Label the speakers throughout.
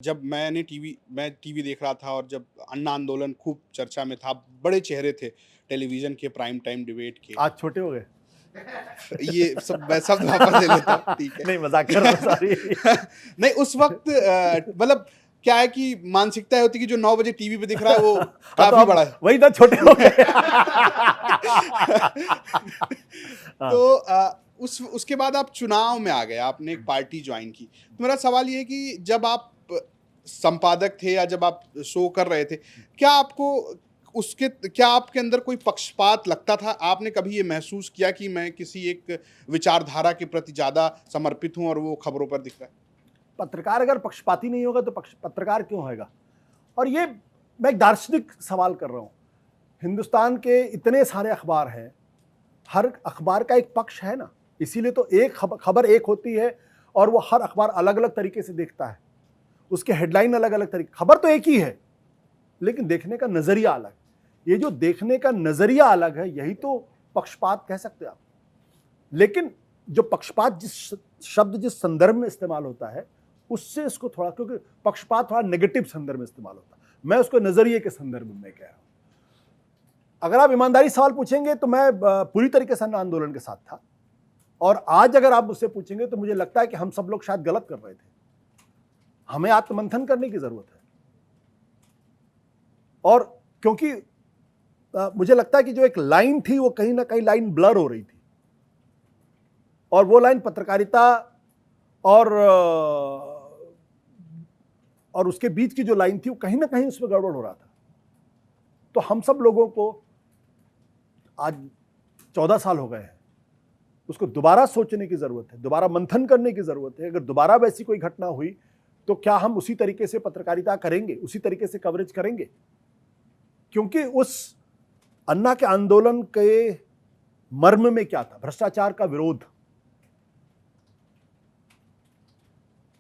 Speaker 1: जब मैं टीवी देख रहा था और जब अन्ना आंदोलन खूब चर्चा में था, बड़े चेहरे थे टेलीविज़न के प्राइम टाइम डिबेट के।
Speaker 2: आज छोटे हो गए।
Speaker 1: ये सब मैं शब्द वापस ले लेता हूँ, ठीक है।
Speaker 2: नहीं, मज़ाक कर रहा हूँ, सॉरी।
Speaker 1: नहीं, उस वक़्त मतलब क्या है कि मानसिकता होती है कि जो 9 बजे टीवी पे दिख रहा है वो
Speaker 2: हाँ, तो
Speaker 1: काफ़ी
Speaker 2: आप
Speaker 1: बड़ा है।
Speaker 2: वही तो छोटे हो गए। हाँ।
Speaker 1: तो उसके बाद आप चुनाव में आ गए, आपने एक पार्टी जॉइन की। तो मेरा सवाल ये है कि जब आप संपादक थे या जब आप शो कर रहे थे, क्या आपके अंदर कोई पक्षपात लगता था? आपने कभी ये महसूस किया कि मैं किसी एक विचारधारा के प्रति ज़्यादा समर्पित हूँ और वो खबरों पर दिख रहा है?
Speaker 2: पत्रकार अगर पक्षपाती नहीं होगा तो पत्रकार क्यों होगा? और ये मैं एक दार्शनिक सवाल कर रहा हूँ। हिंदुस्तान के इतने सारे अखबार हैं, हर अखबार का एक पक्ष है ना, इसीलिए तो एक खबर एक होती है और वो हर अखबार अलग-अलग तरीके से देखता है। उसके हेडलाइन अलग-अलग तरीके, खबर तो एक ही है, लेकिन देखने का नज़रिया अलग। ये जो देखने का नज़रिया अलग है, यही तो पक्षपात कह सकते हैं आप। लेकिन जो पक्षपात जिस संदर्भ में इस्तेमाल होता है, उससे इसको थोड़ा, क्योंकि पक्षपात थोड़ा नेगेटिव संदर्भ में इस्तेमाल होता है, मैं उसको नज़रिए के संदर्भ में कह रहा हूँ। अगर आप ईमानदारी सवाल पूछेंगे तो मैं पूरी तरीके से आंदोलन के साथ था, और आज अगर आप मुझसे पूछेंगे तो मुझे लगता है कि हम सब लोग शायद गलत कर रहे थे। हमें आत्ममंथन करने की जरूरत है, और क्योंकि मुझे लगता है कि जो एक लाइन थी वो कहीं ना कहीं लाइन ब्लर हो रही थी, और वो लाइन पत्रकारिता और उसके बीच की जो लाइन थी वो कहीं ना कहीं उसमें गड़बड़ हो रहा था। तो हम सब लोगों को आज 14 साल हो गए हैं, उसको दोबारा सोचने की जरूरत है, दोबारा मंथन करने की जरूरत है। अगर दोबारा वैसी कोई घटना हुई तो क्या हम उसी तरीके से पत्रकारिता करेंगे, उसी तरीके से कवरेज करेंगे? क्योंकि उस अन्ना के आंदोलन के मर्म में क्या था? भ्रष्टाचार का विरोध।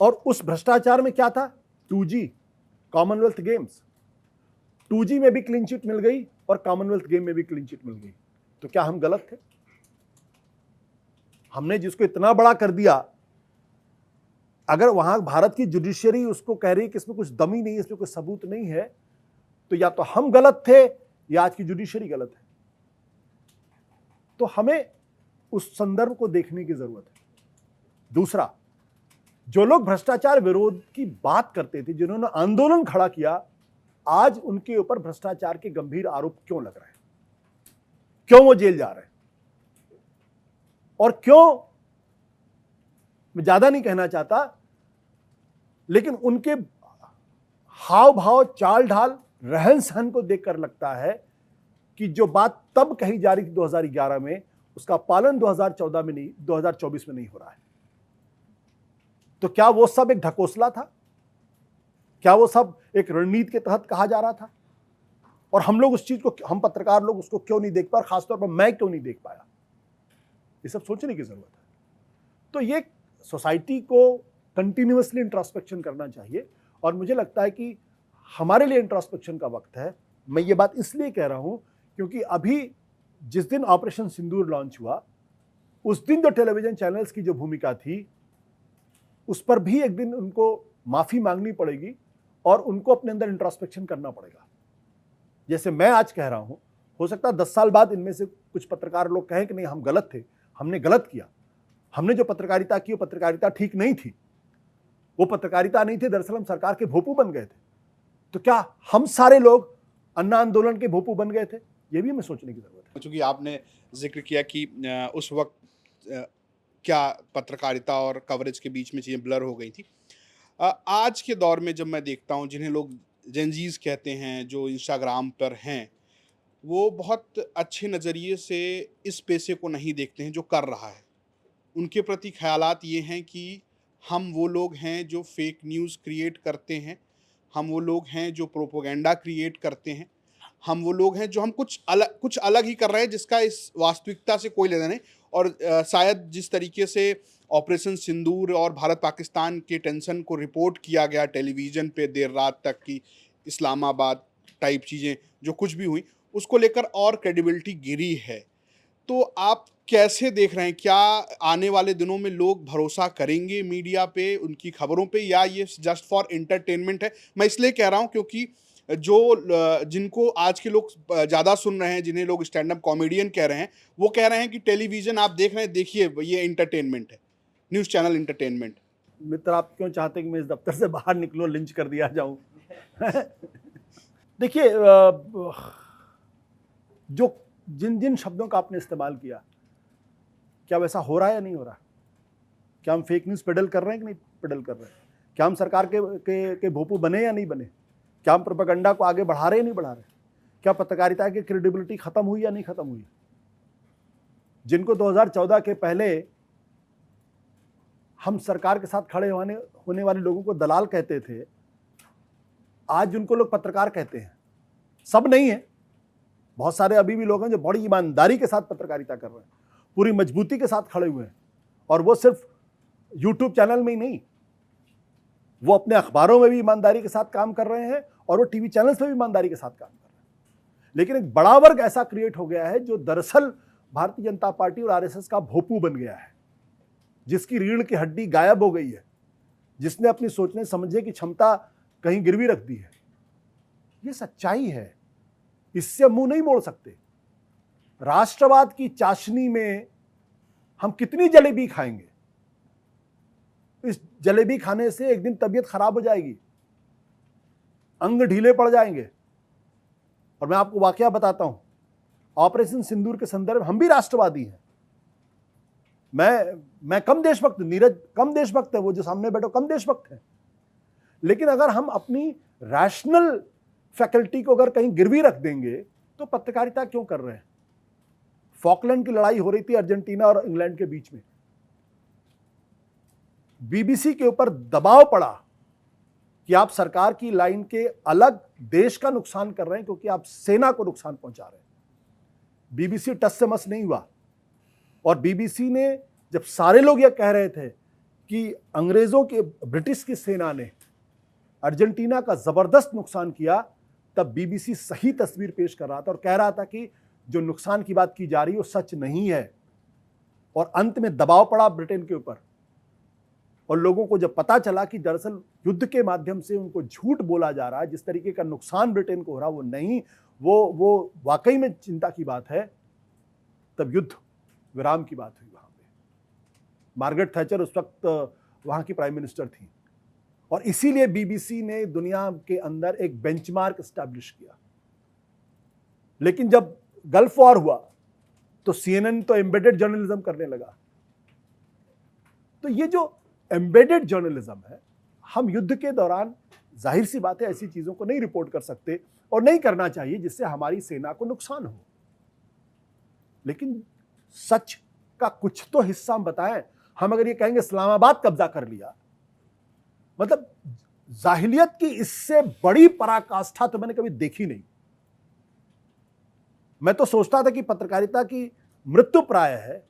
Speaker 2: और उस भ्रष्टाचार में क्या था? 2G, Commonwealth games. 2G में भी क्लीन चिट मिल गई और कॉमनवेल्थ गेम में भी क्लीन चिट मिल गई। तो क्या हम गलत थे? हमने जिसको इतना बड़ा कर दिया, अगर वहां भारत की जुडिशियरी उसको कह रही है कि इसमें कुछ दम ही नहीं है, इसमें कोई सबूत नहीं है, तो या तो हम गलत थे या आज की जुडिशियरी गलत है। तो हमें उस संदर्भ को देखने की जरूरत है। दूसरा, जो लोग भ्रष्टाचार विरोध की बात करते थे, जिन्होंने आंदोलन खड़ा किया, आज उनके ऊपर भ्रष्टाचार के गंभीर आरोप क्यों लग रहे हैं? क्यों वो जेल जा रहे हैं? और क्यों, मैं ज्यादा नहीं कहना चाहता, लेकिन उनके हाव भाव, चाल ढाल, रहन सहन को देखकर लगता है कि जो बात तब कही जा रही थी 2011 में, उसका पालन 2014 में नहीं, 2024 में नहीं हो रहा है। तो क्या वो सब एक ढकोसला था? क्या वो सब एक रणनीति के तहत कहा जा रहा था? और हम लोग उस चीज को, हम पत्रकार लोग उसको क्यों नहीं देख पाए? खासतौर पर मैं क्यों नहीं देख पाया? ये सब सोचने की जरूरत है। तो ये सोसाइटी को कंटिन्यूअसली इंट्रोस्पेक्शन करना चाहिए, और मुझे लगता है कि हमारे लिए इंट्रोस्पेक्शन का वक्त है। मैं ये बात इसलिए कह रहा हूं क्योंकि अभी जिस दिन ऑपरेशन सिंदूर लॉन्च हुआ, उस दिन जो टेलीविजन चैनल्स की जो भूमिका थी, उस पर भी एक दिन उनको माफी मांगनी पड़ेगी और उनको अपने अंदर इंट्रोस्पेक्शन करना पड़ेगा। जैसे मैं आज कह रहा हूं, हो सकता है 10 साल बाद इनमें से कुछ पत्रकार लोग कहें कि नहीं, हम गलत थे, हमने गलत किया, हमने जो पत्रकारिता की वो पत्रकारिता ठीक नहीं थी, वो पत्रकारिता नहीं थी, दरअसल हम सरकार के भोपू बन गए थे। तो क्या हम सारे लोग अन्ना आंदोलन के भोपू बन गए थे? ये भी हमें सोचने की जरूरत है।
Speaker 1: चूँकि आपने ज़िक्र किया कि उस वक़्त क्या पत्रकारिता और कवरेज के बीच में चीज़ें ब्लर हो गई थी। आज के दौर में जब मैं देखता हूँ, जिन्हें लोग जेनज़ीज़ कहते हैं, जो इंस्टाग्राम पर हैं, वो बहुत अच्छे नज़रिए से इस पेशे को नहीं देखते हैं जो कर रहा है। उनके प्रति ख़यालात ये हैं कि हम वो लोग हैं जो फ़ेक न्यूज़ क्रिएट करते हैं, हम वो लोग हैं जो प्रोपेगेंडा क्रिएट करते हैं, हम वो लोग हैं जो हम कुछ अलग ही कर रहे हैं जिसका इस वास्तविकता से कोई लेना नहीं। और शायद जिस तरीके से ऑपरेशन सिंदूर और भारत-पाकिस्तान के टेंशन को रिपोर्ट किया गया टेलीविज़न पे देर रात तक, कि इस्लामाबाद टाइप चीज़ें जो कुछ भी हुई, उसको लेकर और क्रेडिबिलिटी गिरी है। तो आप कैसे देख रहे हैं? क्या आने वाले दिनों में लोग भरोसा करेंगे मीडिया पे, उनकी खबरों पे, या ये जस्ट फॉर एंटरटेनमेंट है? मैं इसलिए कह रहा हूँ क्योंकि जिनको आज के लोग ज़्यादा सुन रहे हैं, जिन्हें लोग स्टैंड अप कॉमेडियन कह रहे हैं, वो कह रहे हैं कि टेलीविज़न आप देख रहे हैं, देखिए ये एंटरटेनमेंट है, न्यूज़ चैनल एंटरटेनमेंट।
Speaker 2: मित्र, आप क्यों चाहते हैं कि मैं इस दफ्तर से बाहर निकलूं, लिंच कर दिया जाऊं? देखिए, जो जिन जिन शब्दों का आपने इस्तेमाल किया, क्या वैसा हो रहा है या नहीं हो रहा? क्या हम फेक न्यूज़ पेडल कर रहे हैं कि नहीं पेडल कर रहे हैं? क्या हम सरकार के भोपू बने या नहीं बने? क्या हम प्रोपेगेंडा को आगे बढ़ा रहे या नहीं बढ़ा रहे? क्या पत्रकारिता की क्रेडिबिलिटी खत्म हुई या नहीं खत्म हुई? जिनको 2014 के पहले हम सरकार के साथ खड़े होने वाले लोगों को दलाल कहते थे, आज उनको लोग पत्रकार कहते हैं। सब नहीं है, बहुत सारे अभी भी लोग हैं जो बड़ी ईमानदारी के साथ पत्रकारिता कर रहे हैं, पूरी मजबूती के साथ खड़े हुए हैं, और वो सिर्फ यूट्यूब चैनल में ही नहीं, वो अपने अखबारों में भी ईमानदारी के साथ काम कर रहे हैं और वो टीवी चैनल्स में भी ईमानदारी के साथ काम कर रहे हैं। लेकिन एक बड़ा वर्ग ऐसा क्रिएट हो गया है जो दरअसल भारतीय जनता पार्टी और आरएसएस का भोपू बन गया है, जिसकी रीढ़ की हड्डी गायब हो गई है, जिसने अपनी सोचने समझने की क्षमता कहीं गिरवी रख दी है। ये सच्चाई है, इससे मुंह नहीं मोड़ सकते। राष्ट्रवाद की चाशनी में हम कितनी जलेबी खाएंगे? इस जलेबी खाने से एक दिन तबीयत खराब हो जाएगी, अंग ढीले पड़ जाएंगे। और मैं आपको वाकया बताता हूं, ऑपरेशन सिंदूर के संदर्भ हम भी राष्ट्रवादी हैं। मैं कम देशभक्त, नीरज कम देशभक्त है, वो जो सामने बैठो कम देशभक्त है, लेकिन अगर हम अपनी रैशनल फैकल्टी को अगर कहीं गिरवी रख देंगे तो पत्रकारिता क्यों कर रहे हैं? फॉकलैंड की लड़ाई हो रही थी अर्जेंटीना और इंग्लैंड के बीच में, बीबीसी के ऊपर दबाव पड़ा कि आप सरकार की लाइन के अलग देश का नुकसान कर रहे हैं क्योंकि आप सेना को नुकसान पहुंचा रहे हैं। बीबीसी टस से मस नहीं हुआ, और बीबीसी ने जब सारे लोग यह कह रहे थे कि अंग्रेजों के ब्रिटिश की सेना ने अर्जेंटीना का जबरदस्त नुकसान किया, तब बीबीसी सही तस्वीर पेश कर रहा था और कह रहा था कि जो नुकसान की बात की जा रही है वो सच नहीं है। और अंत में दबाव पड़ा ब्रिटेन के ऊपर, और लोगों को जब पता चला कि दरअसल युद्ध के माध्यम से उनको झूठ बोला जा रहा है, जिस तरीके का नुकसान ब्रिटेन को हो रहा वो नहीं, वो वाकई में चिंता की बात है, तब युद्ध विराम की बात हुई। वहां पे मार्गरेट थैचर उस वक्त वहां की प्राइम मिनिस्टर थी, और इसीलिए बीबीसी ने दुनिया के अंदर एक बेंचमार्क एस्टैब्लिश किया। लेकिन जब गल्फ वॉर हुआ तो सीएनएन तो एम्बेडेड जर्नलिज्म करने लगा। तो ये जो एम्बेडेड जर्नलिज्म है, हम युद्ध के दौरान जाहिर सी बात है ऐसी चीजों को नहीं रिपोर्ट कर सकते और नहीं करना चाहिए जिससे हमारी सेना को नुकसान हो। लेकिन सच का कुछ तो हिस्सा हम बताएं। हम अगर ये कहेंगे इस्लामाबाद कब्जा कर लिया, मतलब जाहिलियत की इससे बड़ी पराकाष्ठा तो मैंने कभी देखी नहीं। मैं तो सोचता था कि पत्रकारिता की मृत्यु प्राय है,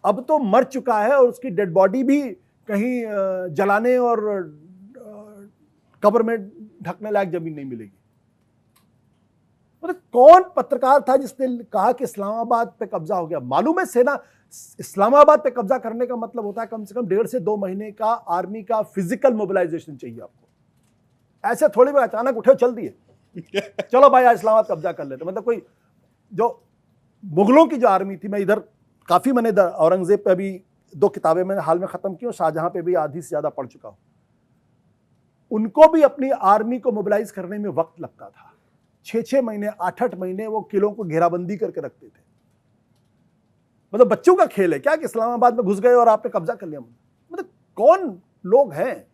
Speaker 2: अब तो मर चुका है और उसकी डेड बॉडी भी कहीं जलाने और कब्र में ढकने लायक जमीन नहीं मिलेगी। मतलब कौन पत्रकार था जिसने कहा कि इस्लामाबाद पे कब्जा हो गया? मालूम है, सेना इस्लामाबाद पे कब्जा करने का मतलब होता है कम से कम 1.5 से 2 महीने का आर्मी का फिजिकल मोबिलाइजेशन चाहिए आपको। ऐसे थोड़ी बार अचानक उठे चल दिए चलो भाई आज इस्लामाबाद कब्जा कर लेते। मतलब कोई जो मुगलों की जो आर्मी थी, मैं इधर काफी मैंने औरंगजेब पे अभी 2 किताबें मैंने हाल में खत्म की और शाहजहां पे भी आधी से ज्यादा पढ़ चुका हूं। उनको भी अपनी आर्मी को मोबिलाइज करने में वक्त लगता था। 6-6 महीने 8-8 महीने वो किलों को घेराबंदी करके रखते थे। मतलब बच्चों का खेल है क्या कि इस्लामाबाद में घुस गए और आपने कब्जा कर लिया? मतलब कौन लोग हैं?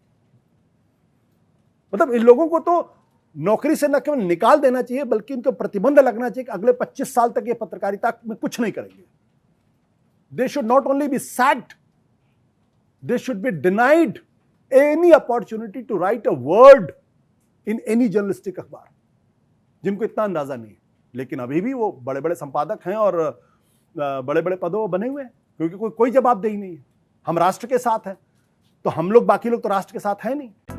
Speaker 2: मतलब इन लोगों को तो नौकरी से न केवल निकाल देना चाहिए बल्कि इनको प्रतिबंध लगना चाहिए कि अगले 25 साल तक ये पत्रकारिता में कुछ नहीं करेंगे। They should not only be sacked, they should be denied any opportunity to write a word in any journalistic अखबार, जिनको इतना अंदाजा नहीं है। लेकिन अभी भी वो बड़े बड़े संपादक हैं और बड़े बड़े पदों पर बने हुए हैं, क्योंकि कोई जवाबदेही नहीं है। हम राष्ट्र के साथ हैं, तो हम लोग, बाकी लोग तो राष्ट्र के साथ हैं नहीं।